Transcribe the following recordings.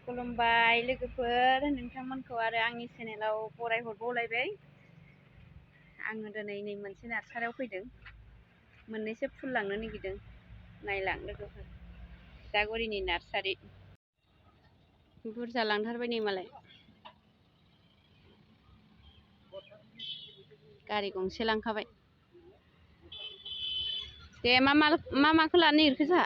खुलुमबाय लोगोफोर, नोंथांमोनखौ आरो आंनि चेनेलाव बरायहरबावलायबाय। आङो दिनै नै मोनसे नार्सारियाव फैदों, मोननैसो फुल लांनो नागिरदों। नायलां लोगोफोर, थिथागुरिनि नार्सारि। बुरजा लांथारबाय नै मालाय, गारि गंसे लांखाबाय। दे मा माखौ लानो नागिरखो जोंहा?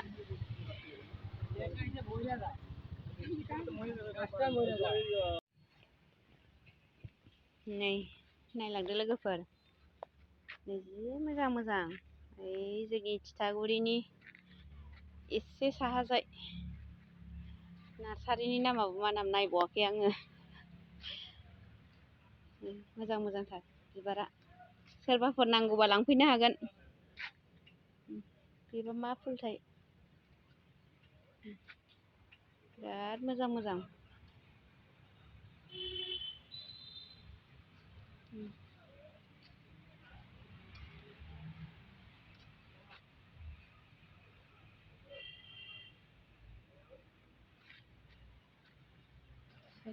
नै नायलांदो लोगोफोर, जि मोजां मोजां। ओइ जोंनि थिथागुरिनि एसे साहाजाय नार्सारिनि नामाबो मा नाम नायबावाखै आङो। मोजां मोजांथार बिबारा, सोरबाफोर नांगौबा लांफैनो हागोन। बेबा मा फुलथाय, बिराद मोजां मोजां।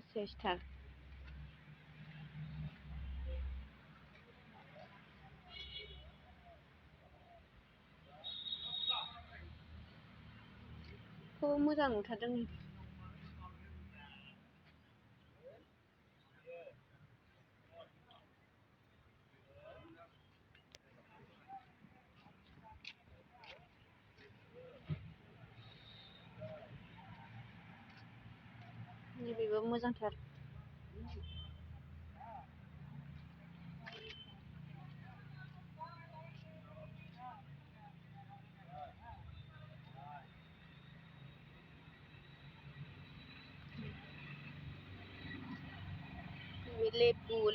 सेसथार खौ मोजां नुथारदों। नैबेबो मोजांथार।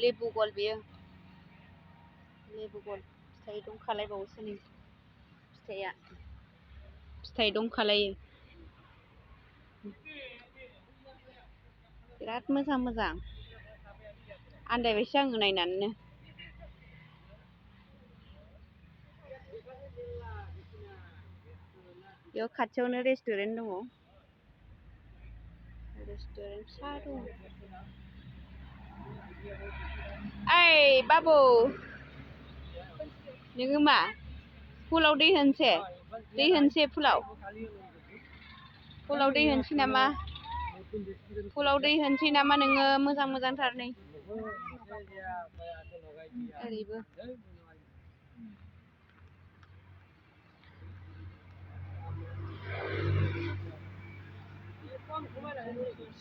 लेबु गल, बेयो लेबु गल। फिथाइ दंखालायबावोसो नै, फिथाइ दंखालायो। बिराद मोजां मोजां, आन्दायबायसो आङो नायनानैनो। बेयाव खाथियावनो रेस्टुरेन्ट दङ, रेस्टुरेन्ट फिसा दङ। ओइ बाबु, नोङो मा फुलाव दै होनसै? दै होनसै फुलाव दै होनसै नामा? फुलाव दै होनसै नामा नोङो? मोजां मोजांथार नै, ओरैबो।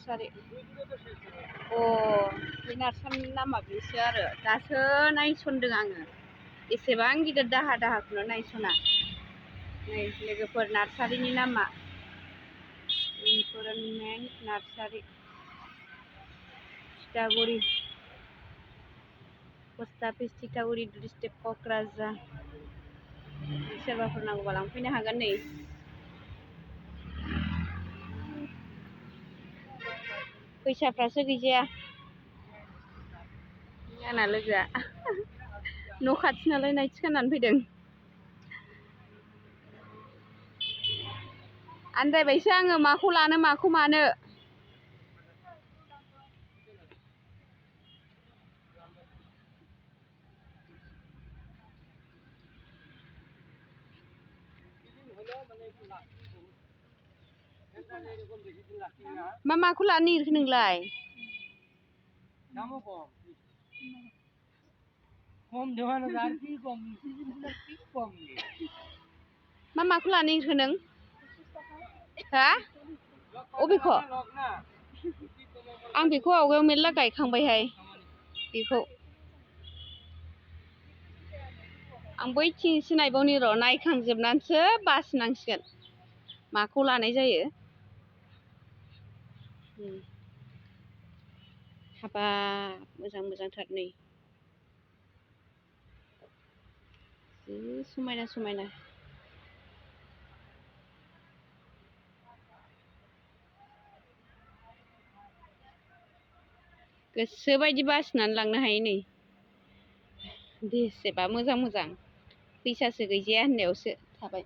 नार्सारि, बे नार्सारिनि नामा बेसो आरो। दासो नायसनदों आङो, एसेबां गिदिर दाहा दाहाखौनो नायसना। नै लोगोफोर, नार्सारिनि नामा इनफरमेन्ट नार्सारि, थिथागुरि, पस्ट अफिस थिथागुरि डिस्ट्रिक्ट क'क्राझार। सोरबाफोर नांगौबा लांफैनो हागोन। नै फैसाफ्रासो गैजाया आंना लोगोआ। न' खाथि नालाय नायथि खोनानै फैदों। आन्दायबायसो आङो, माखौ लानो माखौ मानो। माखौ लानो नागिरखो नोंलाय? माखौ लानो नागिरखो नों? हा? अबेखौ? आं बेखौ आवगायाव मेरला गायखांबायहाय, बेखौ। आं बैथिंसो नायबावनि र', नायखांजोबनानैसो बासिनांसिगोन माखौ लानाय जायो। हाबाब मोजां मोजांथार नै, जि समायना समायना। गोसोबायदि बासिनानै लांनो हायो नै, बेसेबा मोजां मोजां। फैसासो गैजाया होननायावसो थाबाय।